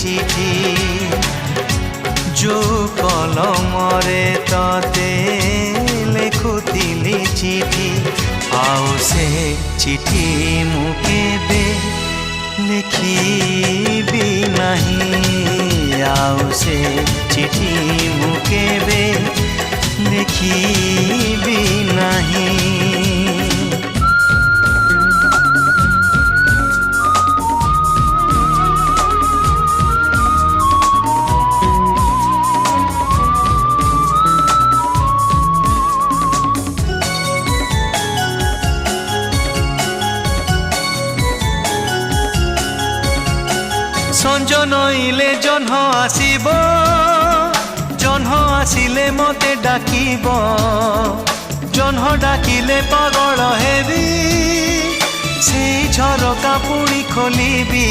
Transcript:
चिठी जो कलमरे तते लेखुतिली चिठी आउ से चिठी मु केबे लिखिबी नहीं आउ से चिठी मु केबे लिखिबी नहीं। संज नईले जह्न आसिब जह्न आसिले मते डाकिब जह्न डाकिले पागल हेबी से झरका पुणी खोलिबी।